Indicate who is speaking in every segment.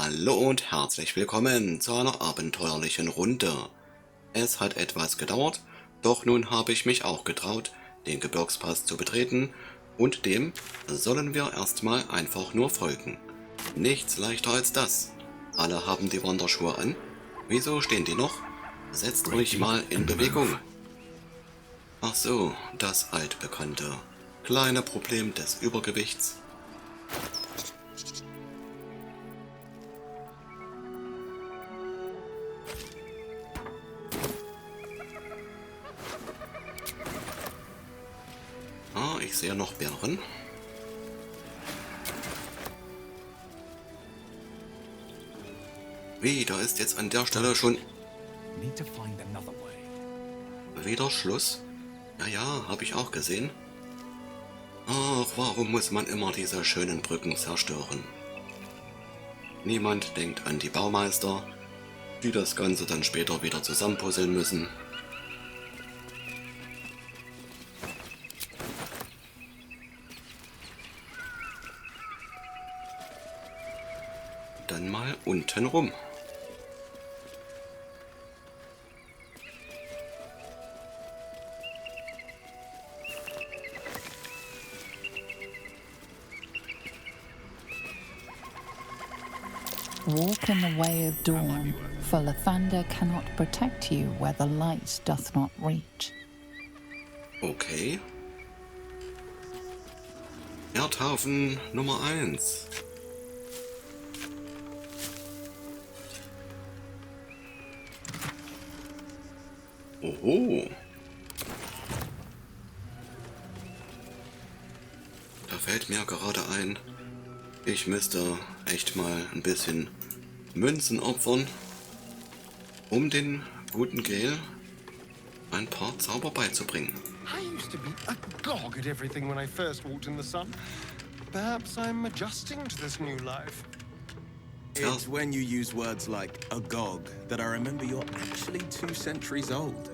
Speaker 1: Hallo und herzlich willkommen zu einer abenteuerlichen Runde. Es hat etwas gedauert, doch nun habe ich mich auch getraut, den Gebirgspfad zu betreten und dem sollen wir erstmal einfach nur folgen. Nichts leichter als das. Alle haben die Wanderschuhe an. Wieso stehen die noch? Setzt euch mal in Bewegung. Ach so, das altbekannte kleine Problem des Übergewichts. Ah, ich sehe noch Bären. Wie, da ist jetzt an der Stelle schon wieder Schluss? Ja, habe ich auch gesehen. Ach, warum muss man immer diese schönen Brücken zerstören? Niemand denkt an die Baumeister, die das Ganze dann später wieder zusammenpuzzeln müssen. Dann mal unten rum.
Speaker 2: Walk in the way of dawn, for the thunder cannot protect you where the light doth not reach.
Speaker 1: Okay. Erdhafen Nummer 1. Oho. Da fällt mir gerade ein, ich müsste echt mal ein bisschen Münzen opfern, um den guten Gale ein paar Zauber beizubringen.
Speaker 3: I used to be a gog at everything when I first walked in the sun. Perhaps I'm adjusting to this new life.
Speaker 4: It's when you use words like agog that I remember you're actually 2 centuries old.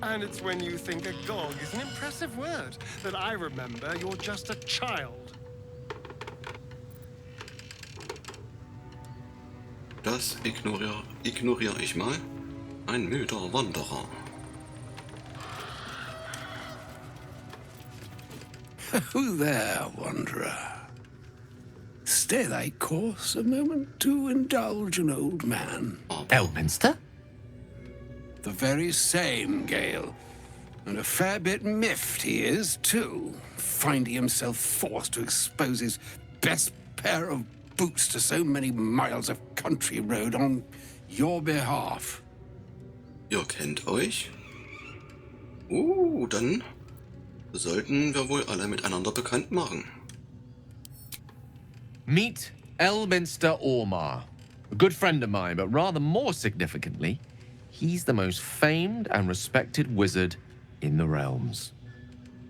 Speaker 3: And it's when you think agog is an impressive word that I remember you're just a child.
Speaker 1: Das ignoriere ich mal. Ein müder Wanderer.
Speaker 5: Oh there, wanderer. Stay thy course a moment to indulge an old man.
Speaker 6: Elminster?
Speaker 5: The very same, Gale. And a fair bit miffed he is, too, finding himself forced to expose his best pair of boots to so many miles of country road on your behalf.
Speaker 1: Ihr kennt euch? Dann sollten wir wohl alle miteinander bekannt machen.
Speaker 6: Meet Elminster Ormar. A good friend of mine, but rather more significantly, he's the most famed and respected wizard in the realms.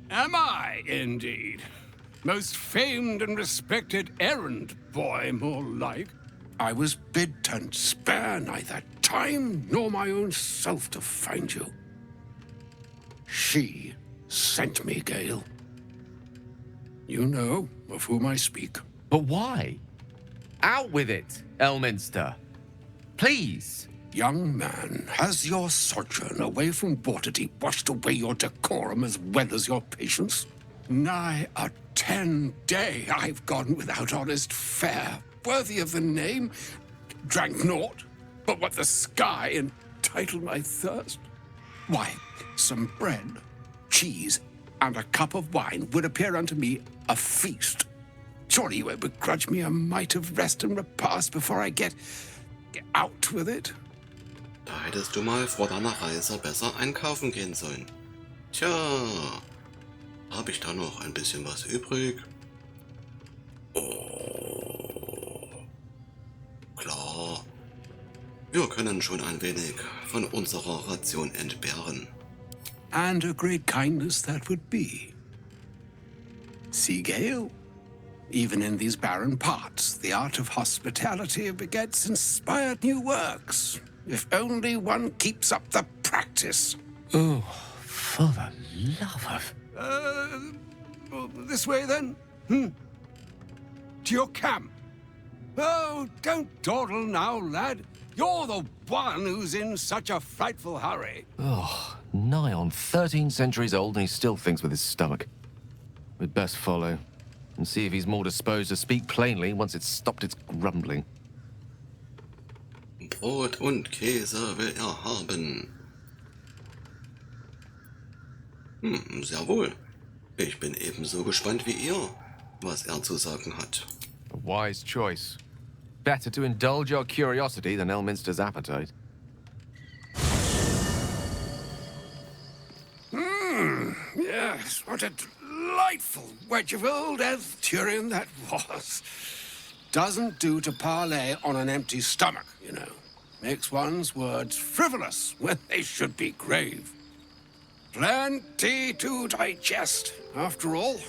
Speaker 5: Am I, indeed? Most famed and respected errand boy, more like. I was bid to spare neither time nor my own self to find you. She sent me, Gale. You know of whom I speak.
Speaker 6: But why? Out with it, Elminster. Please.
Speaker 5: Young man, has your sojourn away from Waterdeep washed away your decorum as well as your patience? Nigh a 10-day I've gone without honest fare, worthy of the name. Drank naught but what the sky entitled my thirst. Why, some bread, cheese, and a cup of wine would appear unto me a feast. Surely you won't begrudge me a mite of rest and repast before I get out with it?
Speaker 1: Da hättest du mal vor deiner Reise besser einkaufen gehen sollen. Tja, habe ich da noch ein bisschen was übrig? Oh, klar. Wir können schon ein wenig von unserer Ration entbehren.
Speaker 5: And a great kindness that would be. See, Gale? Even in these barren parts, the art of hospitality begets inspired new works. If only one keeps up the practice.
Speaker 6: Oh, for the love of...
Speaker 5: This way, then? To your camp. Oh, don't dawdle now, lad. You're the one who's in such a frightful hurry.
Speaker 6: Oh, nigh on 13 centuries old and he still thinks with his stomach. We'd best follow and see if he's more disposed to speak plainly once it's stopped its grumbling.
Speaker 1: Brot und Käse will er haben. Sehr wohl. Ich bin ebenso gespannt wie ihr, was er zu sagen hat.
Speaker 6: A wise choice. Better to indulge your curiosity than Elminster's appetite.
Speaker 5: Yes, what a delightful wedge of old Elfturian that was. Doesn't do to parley on an empty stomach, you know. Makes one's words frivolous when they should be grave. Plenty to digest, after all.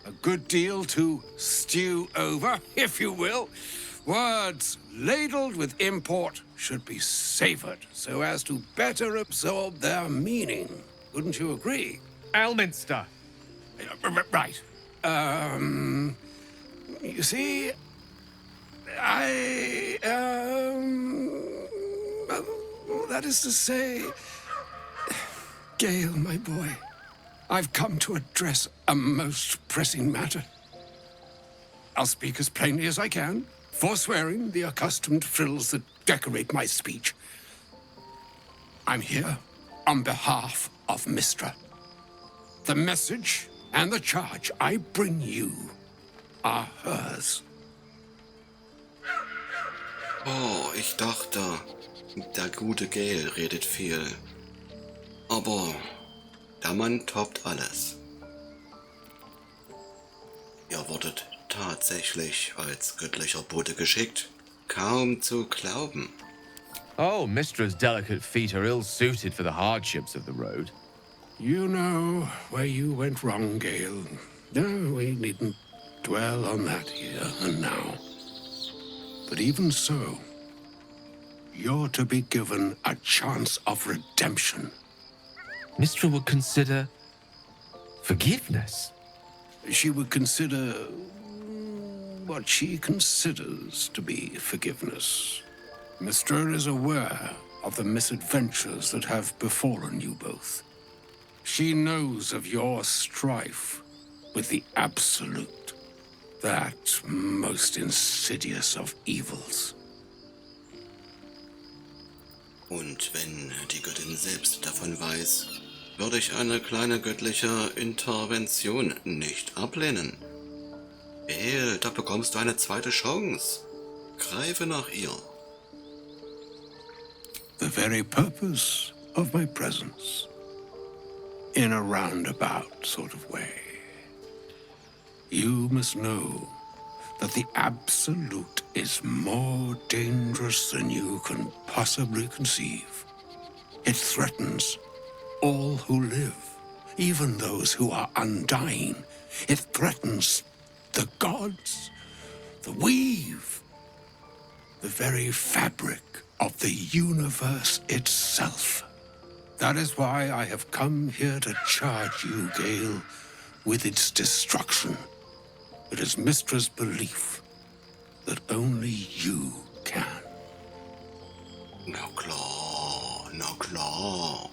Speaker 5: A good deal to stew over, if you will. Words ladled with import should be savored so as to better absorb their meaning. Wouldn't you agree?
Speaker 6: Elminster!
Speaker 5: Right. You see, that is to say, Gale, my boy, I've come to address a most pressing matter. I'll speak as plainly as I can, forswearing the accustomed frills that decorate my speech. I'm here on behalf of Mystra. The message and the charge I bring you are hers.
Speaker 1: Oh, ich dachte, der gute Gale redet viel. Aber der Mann toppt alles. Ihr wurdet tatsächlich als göttlicher Bote geschickt. Kaum zu glauben.
Speaker 6: Oh, Mistra's delicate feet are ill-suited for the hardships of the road.
Speaker 5: You know where you went wrong, Gale. No, we needn't dwell on that here and now. But even so, you're to be given a chance of redemption.
Speaker 6: Mistra would consider forgiveness.
Speaker 5: She would consider what she considers to be forgiveness. Mystra is aware of the misadventures that have befallen you both. She knows of your strife with the Absolute, that most insidious of evils.
Speaker 1: Und wenn die Göttin selbst davon weiß, würde ich eine kleine göttliche Intervention nicht ablehnen. Gale, da bekommst du eine zweite Chance. Greife nach ihr.
Speaker 5: The very purpose of my presence. In a roundabout sort of way. You must know that the Absolute is more dangerous than you can possibly conceive. It threatens all who live, even those who are undying. It threatens the gods, the weave, the very fabric of the universe itself. That is why I have come here to charge you, Gale, with its destruction. It is Mistra's belief that only you can.
Speaker 1: Na klar, na klar.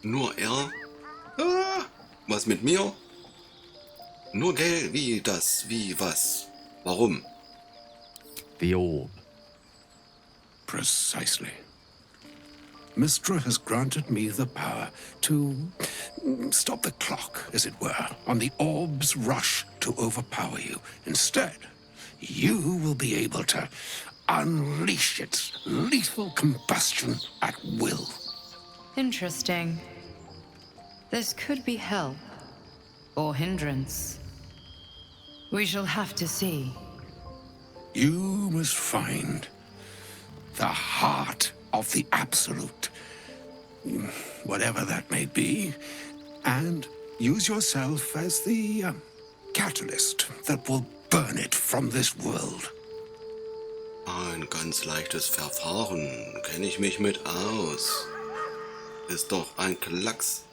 Speaker 1: Nur er? Ah, was mit mir? Nur Gale, wie das, wie was? Warum?
Speaker 6: The orb.
Speaker 5: Precisely. Mystra has granted me the power to stop the clock, as it were, on the orb's rush to overpower you. Instead, you will be able to unleash its lethal combustion at will.
Speaker 7: Interesting. This could be help or hindrance. We shall have to see.
Speaker 5: You must find the heart of the Absolute, whatever that may be, and use yourself as the catalyst that will burn it from this world.
Speaker 1: Ein ganz leichtes Verfahren, kenne ich mich mit aus. Ist doch ein Klacks.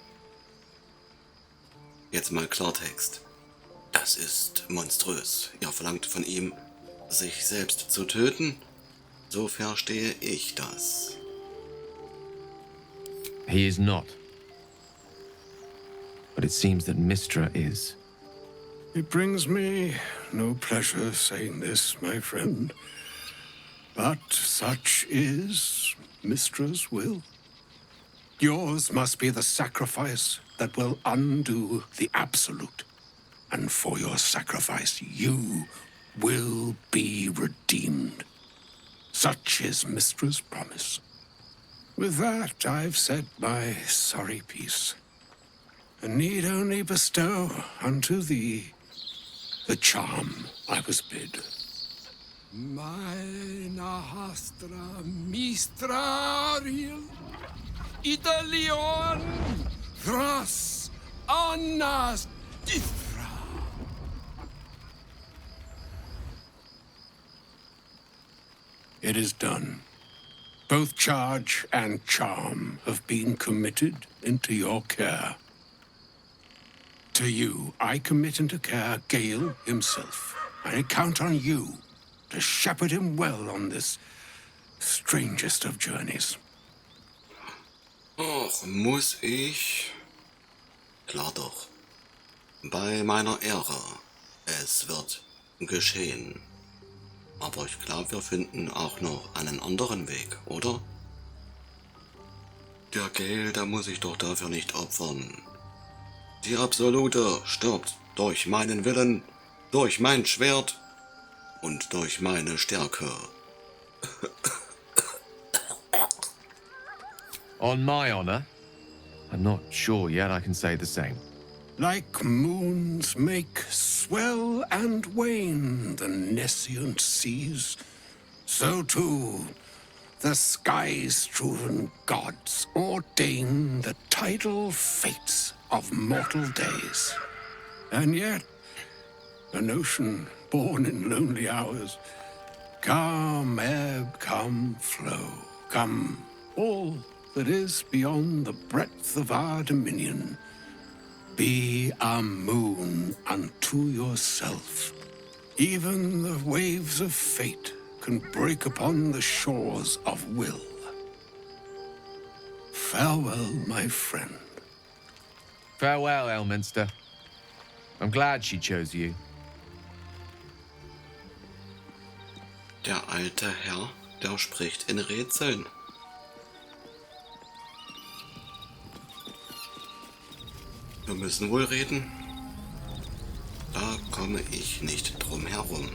Speaker 1: Jetzt mal Klartext. Das ist monströs. Ihr verlangt von ihm sich selbst zu töten? So verstehe ich das.
Speaker 6: He is not. But it seems that Mystra is.
Speaker 5: It brings me no pleasure saying this, my friend. But such is Mystra's will. Yours must be the sacrifice that will undo the absolute. And for your sacrifice, you will be redeemed. Such is Mystra's promise. With that, I've said my sorry piece, and need only bestow unto thee the charm I was bid. Meine hastra mistraril Italion thras annas dithra. It is done. Both charge and charm have been committed into your care. To you, I commit into care Gale himself. I count on you to shepherd him well on this strangest of journeys.
Speaker 1: Och, muss ich? Klar doch. Bei meiner Ehre. Es wird geschehen. Aber ich glaube, wir finden auch noch einen anderen Weg, oder? Der Gale, da muss ich doch dafür nicht opfern. Die Absolute stirbt durch meinen Willen, durch mein Schwert und durch meine Stärke.
Speaker 6: On my honor, I'm not sure yet I can say the same.
Speaker 5: Like moons make swell and wane the nescient seas, so too the sky-strewn gods ordain the tidal fates of mortal days. And yet, an ocean born in lonely hours, come ebb, come flow, come all that is beyond the breadth of our dominion. Be a moon unto yourself. Even the waves of fate can break upon the shores of will. Farewell, my friend.
Speaker 6: Farewell, Elminster. I'm glad she chose you.
Speaker 1: Der alte Herr, der spricht in Rätseln. Wir müssen wohl reden. Da komme ich nicht drum herum.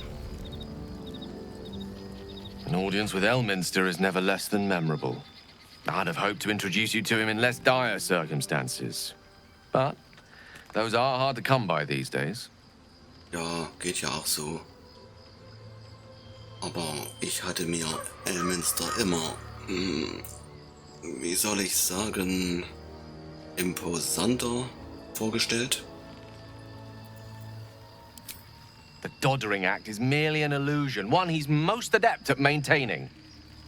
Speaker 6: An audience with Elminster is never less than memorable. I'd have hoped to introduce you to him in less dire circumstances. But those are hard to come by these days.
Speaker 1: Ja, geht ja auch so. Aber ich hatte mir Elminster immer, wie soll ich sagen, imposanter vorgestellt.
Speaker 6: The doddering act is merely an illusion, one he's most adept at maintaining.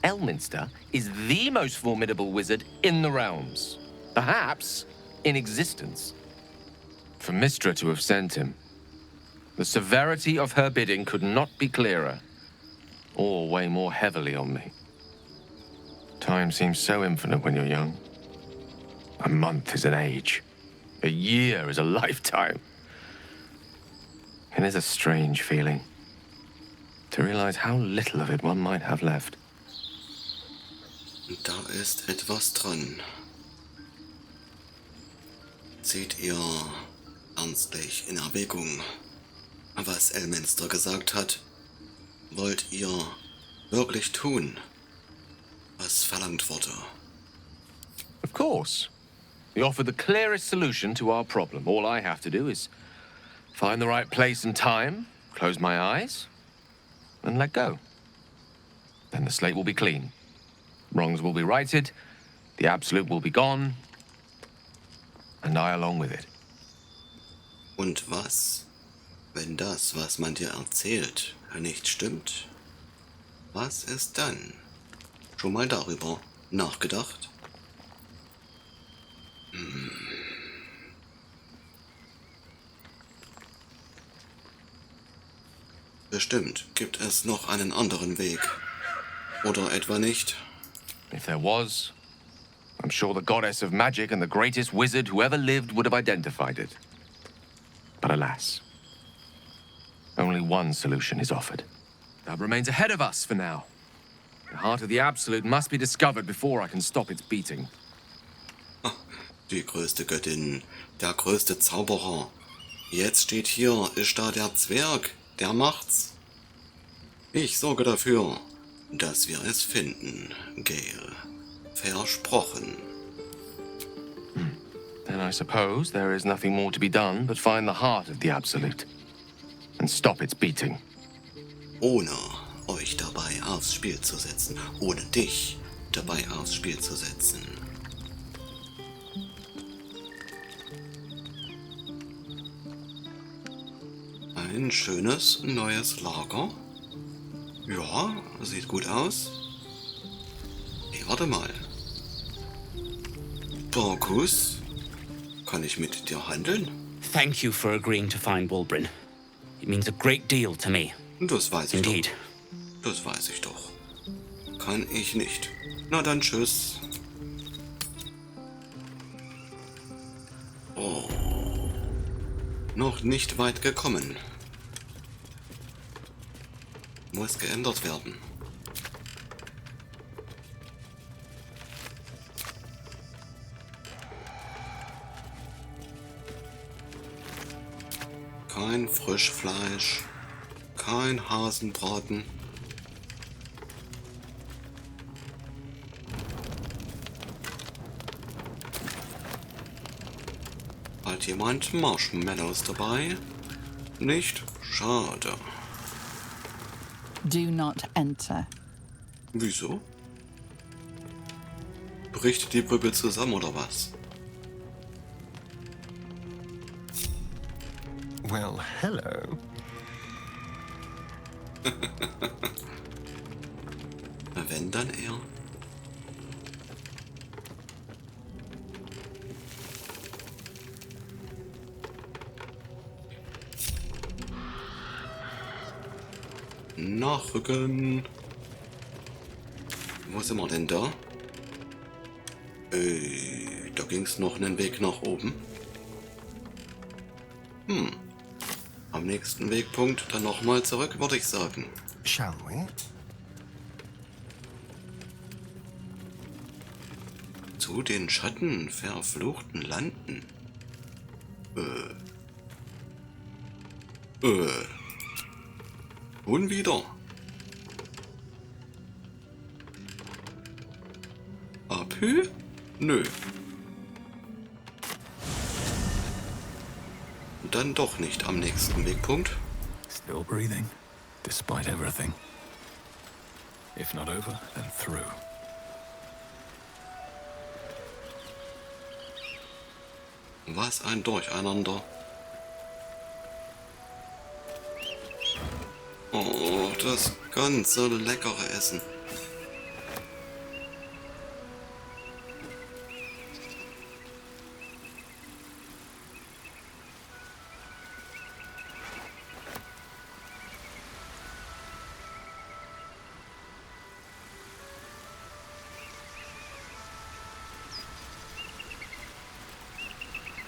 Speaker 6: Elminster is the most formidable wizard in the realms, perhaps in existence. For Mystra to have sent him, the severity of her bidding could not be clearer, or weigh more heavily on me. Time seems so infinite when you're young. A month is an age. A year is a lifetime. It is a strange feeling to realize how little of it one might have left.
Speaker 1: Da ist etwas dran. Zieht ihr ernstlich in Erwägung, was Elminster gesagt hat? Wollt ihr wirklich tun, was verlangt wurde?
Speaker 6: Of course. We offer the clearest solution to our problem. All I have to do is find the right place and time, close my eyes, and let go. Then the slate will be clean. Wrongs will be righted, the absolute will be gone, and I along with it.
Speaker 1: Und was, wenn das, was man dir erzählt, nicht stimmt? Was ist dann? Schon mal darüber nachgedacht? Bestimmt gibt es noch einen anderen Weg. Oder etwa nicht?
Speaker 6: If there was, I'm sure the goddess of magic and the greatest wizard who ever lived would have identified it. But alas, only one solution is offered.
Speaker 8: That remains ahead of us for now. The heart of the Absolute must be discovered before I can stop its beating.
Speaker 1: Die größte Göttin, der größte Zauberer. Jetzt steht hier Ischtha der Zwerg, der macht's. Ich sorge dafür, dass wir es finden, Gale. Versprochen.
Speaker 6: Then I suppose there is nothing more to be done but find the heart of the Absolute and stop its beating.
Speaker 1: Ohne euch dabei aufs Spiel zu setzen. Ohne dich dabei aufs Spiel zu setzen. Ein schönes neues Lager. Ja, sieht gut aus. Hey, warte mal. Barkus, kann ich mit dir handeln?
Speaker 9: Thank you for agreeing to find Wulbrin. It means a great deal to me.
Speaker 1: Das weiß ich
Speaker 9: Indeed.
Speaker 1: doch. Das weiß ich doch. Kann ich nicht. Na dann tschüss. Oh. Noch nicht weit gekommen. Muss geändert werden. Kein Frischfleisch, kein Hasenbraten. Hat jemand Marshmallows dabei? Nicht? Schade.
Speaker 2: Do not enter.
Speaker 1: Wieso? Bricht die Brücke zusammen oder was?
Speaker 3: Well, hello.
Speaker 1: Wenn dann eher. Nachrücken. Wo sind wir denn da? Da ging's noch einen Weg nach oben. Am nächsten Wegpunkt dann nochmal zurück, würde ich sagen.
Speaker 3: Shall we?
Speaker 1: Zu den schattenverfluchten Landen. Und wieder. Abhü? Nö. Dann doch nicht am nächsten Wegpunkt.
Speaker 10: Still breathing, despite everything. If not over, then through.
Speaker 1: Was ein Durcheinander. Oh, das ganze leckere Essen.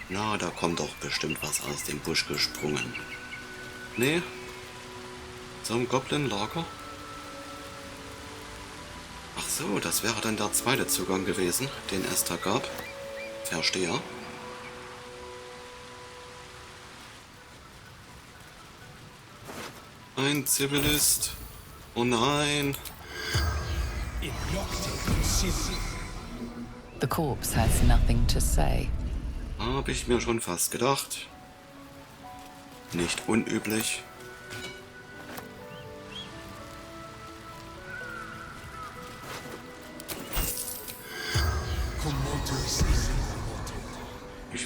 Speaker 1: Na, da kommt doch bestimmt was aus dem Busch gesprungen. Nee? Zum Goblin-Lager? Ach so, das wäre dann der zweite Zugang gewesen, den es da gab. Verstehe. Ein Zivilist. Oh nein.
Speaker 2: The corpse has nothing to say.
Speaker 1: Hab ich mir schon fast gedacht. Nicht unüblich.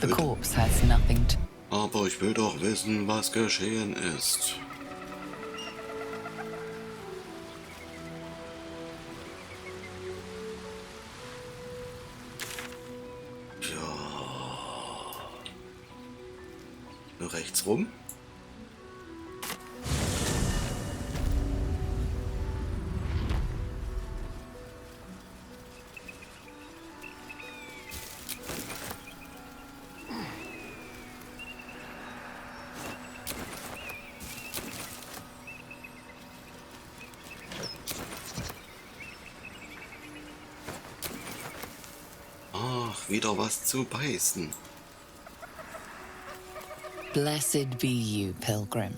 Speaker 2: The corpse has nothing to...
Speaker 1: Aber ich will doch wissen, was geschehen ist. Ja. Rechts rum. Ach, wieder was zu beißen.
Speaker 2: Blessed be you, pilgrim.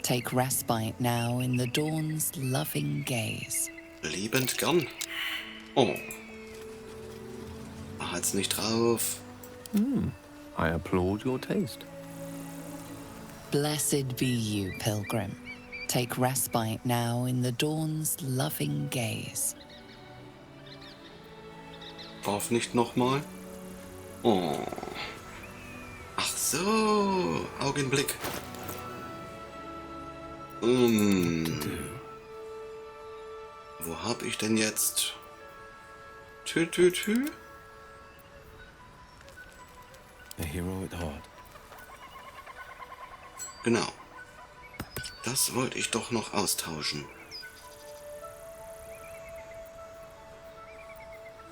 Speaker 2: Take respite now in the dawn's loving gaze.
Speaker 1: Liebend gern. Oh. Er hat's nicht drauf.
Speaker 10: I applaud your taste.
Speaker 2: Blessed be you, pilgrim. Take respite now in the dawn's loving gaze.
Speaker 1: Darf nicht nochmal? Oh. Ach so. Augenblick. Wo hab ich denn jetzt? Tü.
Speaker 4: A hero at heart.
Speaker 1: Genau. Das wollte ich doch noch austauschen.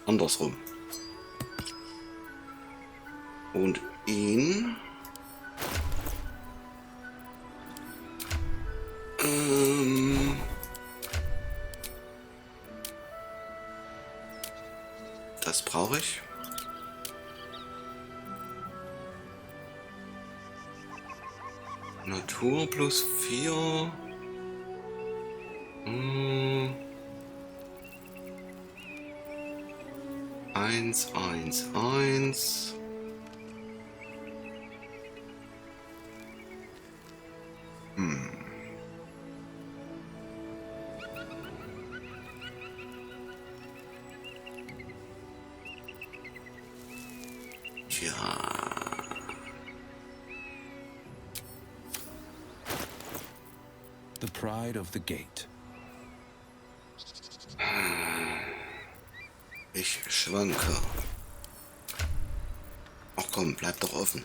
Speaker 1: Andersrum. Und ihn... Das brauche ich. Natur plus 4. 1, 1, 1. Tja.
Speaker 4: The pride of the gate.
Speaker 1: Ich schwanke. Ach komm, bleib doch offen.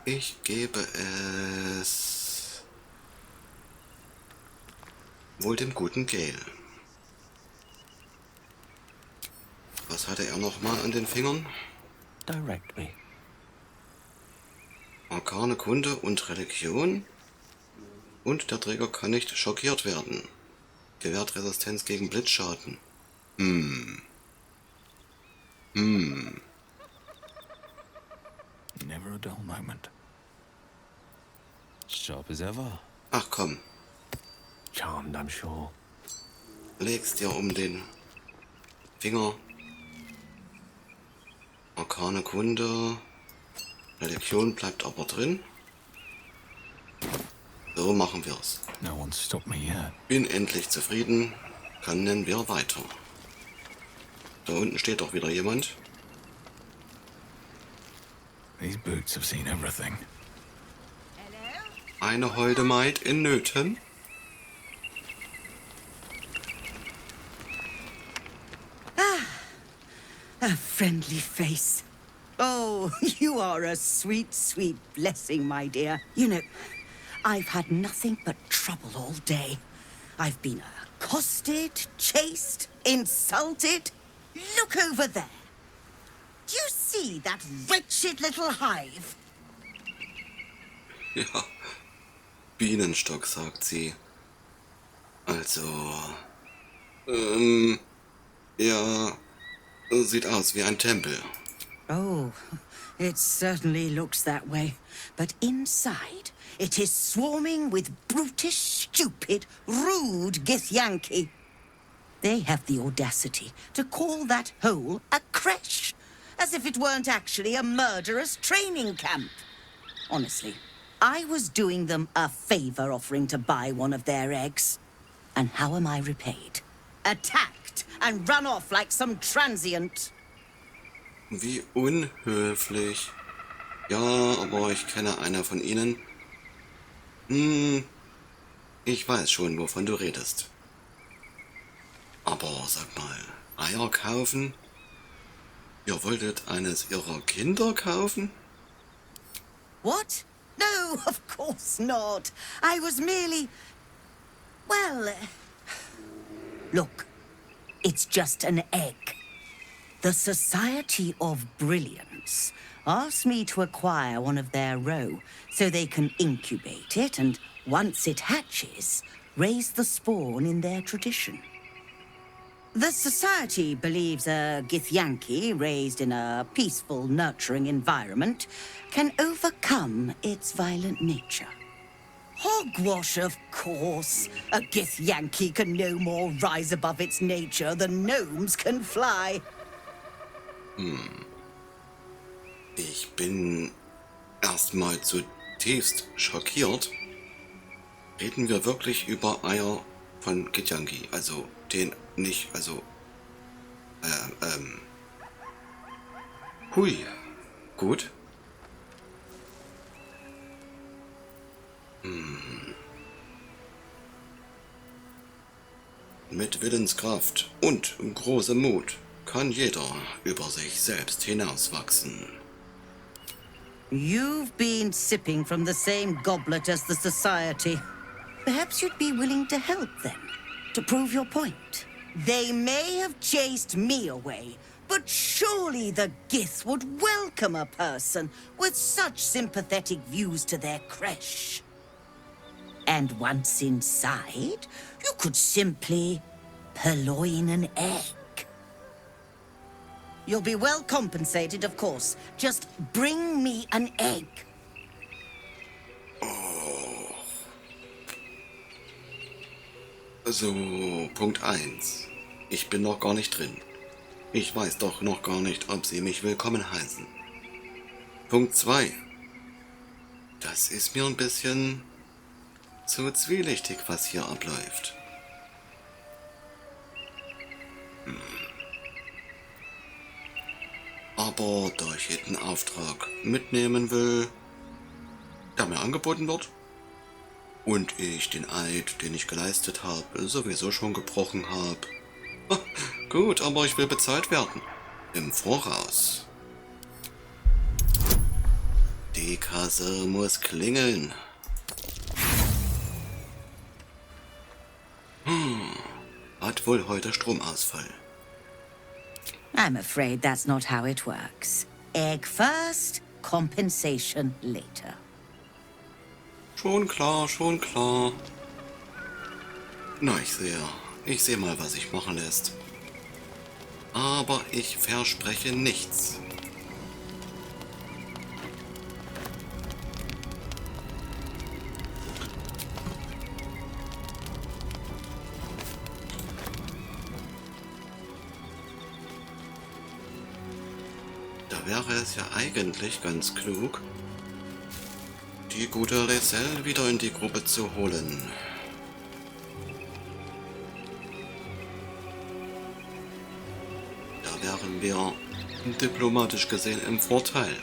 Speaker 1: Ich gebe es wohl dem guten Gale. Was hatte er noch mal an den Fingern?
Speaker 9: Direct me.
Speaker 1: Arkane Kunde und Religion. Und der Träger kann nicht schockiert werden. Gewährt Resistenz gegen Blitzschaden.
Speaker 10: Never a dull moment.
Speaker 4: Sharp as ever.
Speaker 1: Ach komm,
Speaker 8: Charmed, I'm sure.
Speaker 1: leg's dir um den Finger. Arkane Kunde. Religion bleibt aber drin. So machen wir's.
Speaker 10: No one's stopped me yet.
Speaker 1: Bin endlich zufrieden. Können wir weiter. Da unten steht doch wieder jemand.
Speaker 10: These boots have seen everything.
Speaker 1: Eine holde Maid in Nöten.
Speaker 11: A friendly face. Oh, you are a sweet, sweet blessing, my dear. You know, I've had nothing but trouble all day. I've been accosted, chased, insulted. Look over there. Do you see that wretched little hive?
Speaker 1: Ja, Bienenstock, sagt sie. Also, ja, sieht aus wie ein Tempel.
Speaker 11: Oh, it certainly looks that way. But inside, it is swarming with brutish, stupid, rude Githyanki. They have the audacity to call that hole a creche, as if it weren't actually a murderous training camp. Honestly, I was doing them a favor offering to buy one of their eggs. And how am I repaid? Attacked and run off like some transient.
Speaker 1: Wie unhöflich. Ja, aber ich kenne eine von ihnen. Ich weiß schon, wovon du redest. Aber sag mal, Eier kaufen? Ihr wolltet eines ihrer Kinder kaufen?
Speaker 11: What? No, of course not. I was merely... Well... Look, it's just an egg. The Society of Brilliance gods asked me to acquire one of their roe so they can incubate it and, once it hatches, raise the spawn in their tradition. The society believes a Githyanki raised in a peaceful, nurturing environment can overcome its violent nature. Hogwash, of course. A Githyanki can no more rise above its nature than gnomes can fly.
Speaker 1: Ich bin erstmal zutiefst schockiert. Reden wir wirklich über Eier von Githyanki? Also den nicht, also hui, gut. Mit Willenskraft und großem Mut kann jeder über sich selbst hinauswachsen.
Speaker 11: You've been sipping from the same goblet as the society. Perhaps you'd be willing to help them, to prove your point. They may have chased me away, but surely the Gith would welcome a person with such sympathetic views to their creche. And once inside, you could simply purloin an egg. You'll be well compensated, of course. Just bring me an egg.
Speaker 1: So, Punkt 1. Ich bin noch gar nicht drin. Ich weiß doch noch gar nicht, ob sie mich willkommen heißen. Punkt 2. Das ist mir ein bisschen zu zwielichtig, was hier abläuft. Aber da ich jeden Auftrag mitnehmen will, der mir angeboten wird, und ich den Eid, den ich geleistet habe, sowieso schon gebrochen habe. Gut, aber ich will bezahlt werden. Im Voraus. Die Kasse muss klingeln. Hat wohl heute Stromausfall.
Speaker 11: I'm afraid that's not how it works. Egg first, compensation later.
Speaker 1: Schon klar, schon klar. Na, ich sehe mal, was sich machen lässt. Aber ich verspreche nichts. Da wäre es ja eigentlich ganz klug, die gute Lisel wieder in die Gruppe zu holen. Da wären wir diplomatisch gesehen im Vorteil.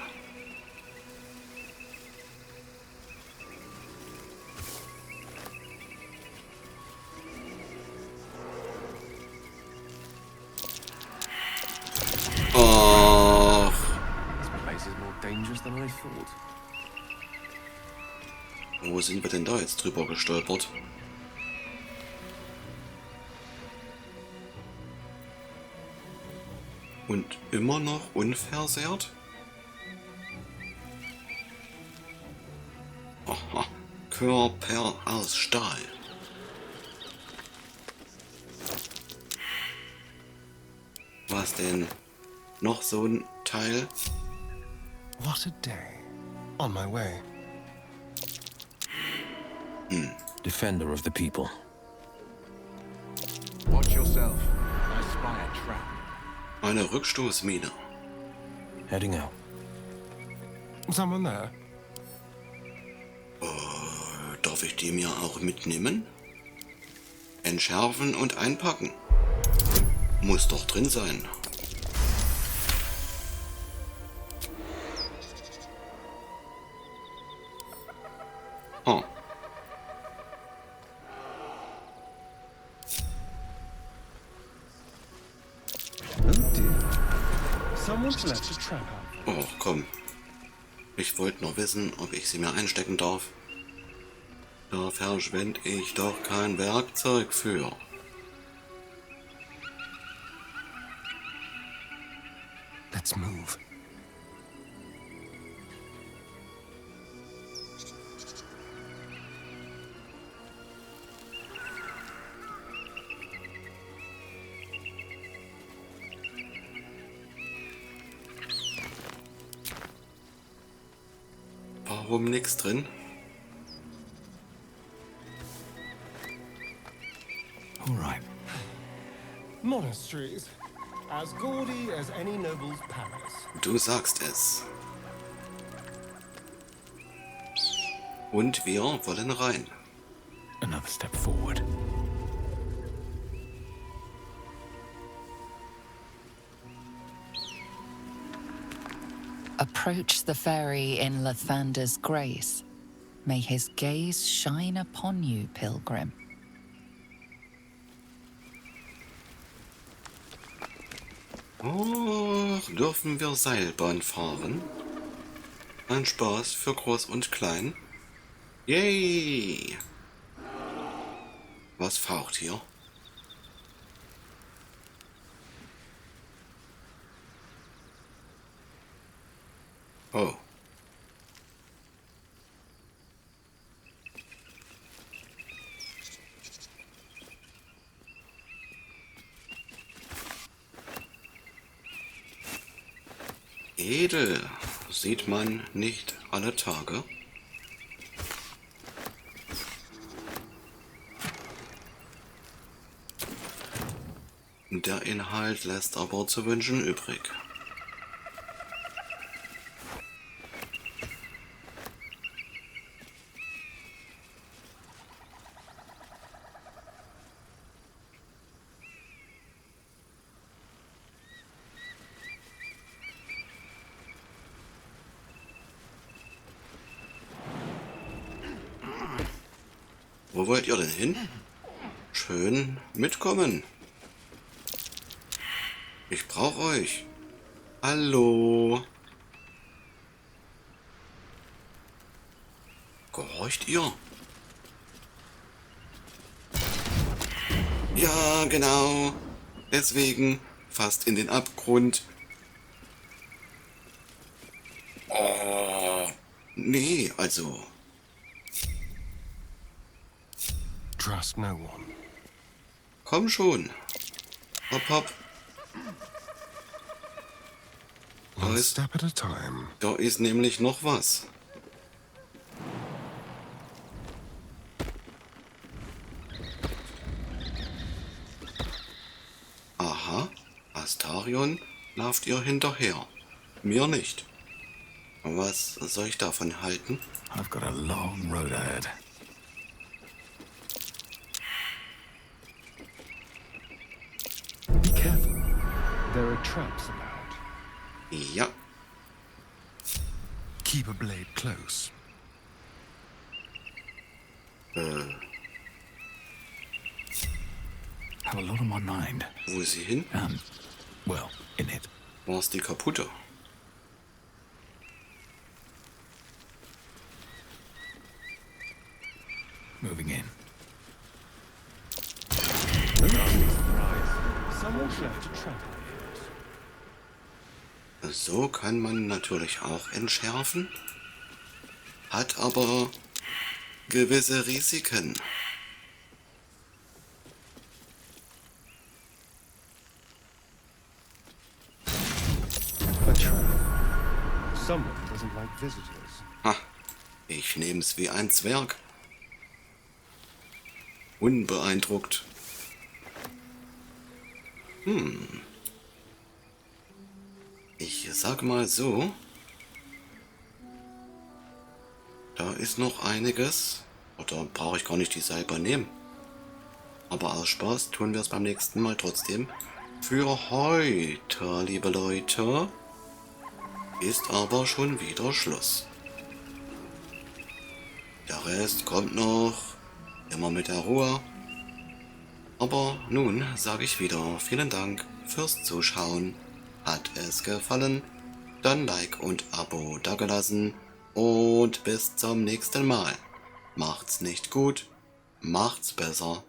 Speaker 1: Wo sind wir denn da jetzt drüber gestolpert? Und immer noch unversehrt? Aha, Körper aus Stahl. Was denn? Noch so ein Teil?
Speaker 3: What a day. On my way.
Speaker 4: Defender of the people.
Speaker 10: Watch yourself. I spy a trap.
Speaker 1: Eine Rückstoßmine.
Speaker 4: Heading out.
Speaker 3: Someone there?
Speaker 1: Darf ich die mir auch mitnehmen? Entschärfen und einpacken. Muss doch drin sein. Oh. Oh, komm. Ich wollte nur wissen, ob ich sie mir einstecken darf. Da verschwende ich doch kein Werkzeug für.
Speaker 3: Let's move.
Speaker 1: rum nichts drin.
Speaker 10: All right.
Speaker 3: Monasteries. As gaudy as any noble's palace.
Speaker 1: Du sagst es. Und wir wollen rein.
Speaker 10: Another step forward.
Speaker 2: Approach the fairy in Lathander's grace. May his gaze shine upon you, pilgrim.
Speaker 1: Oh, dürfen wir Seilbahn fahren? Ein Spaß für Groß und Klein. Yay! Was faucht hier? Oh. Edel sieht man nicht alle Tage. Der Inhalt lässt aber zu wünschen übrig. Wo wollt ihr denn hin? Schön mitkommen. Ich brauche euch. Hallo. Gehorcht ihr? Ja, genau. Deswegen fast in den Abgrund. Oh, nee, also.
Speaker 3: Trust no one.
Speaker 1: Komm schon. Hopp, hopp.
Speaker 3: One step at a time.
Speaker 1: Da ist nämlich noch was. Aha, Astarion lauft ihr hinterher. Mir nicht. Was soll ich davon halten?
Speaker 10: I've got a long road ahead.
Speaker 3: Be careful. There are traps about.
Speaker 1: Ja.
Speaker 3: Keep a blade close.
Speaker 10: Have a lot on my mind.
Speaker 1: Wo ist sie hin?
Speaker 10: Well, in it.
Speaker 1: War's die kaputte?
Speaker 10: Moving in.
Speaker 3: Someone left a trap.
Speaker 1: So kann man natürlich auch entschärfen, hat aber gewisse Risiken.
Speaker 3: A trap. Someone doesn't like visitors.
Speaker 1: Ha, ich nehm's wie ein Zwerg. Unbeeindruckt. Ich sag mal so, da ist noch einiges, oder brauche ich gar nicht die Seilbahn nehmen. Aber aus Spaß tun wir es beim nächsten Mal trotzdem. Für heute, liebe Leute, ist aber schon wieder Schluss. Der Rest kommt noch, immer mit der Ruhe. Aber nun sage ich wieder vielen Dank fürs Zuschauen. Hat es gefallen? Dann Like und Abo dagelassen und bis zum nächsten Mal. Macht's nicht gut, macht's besser.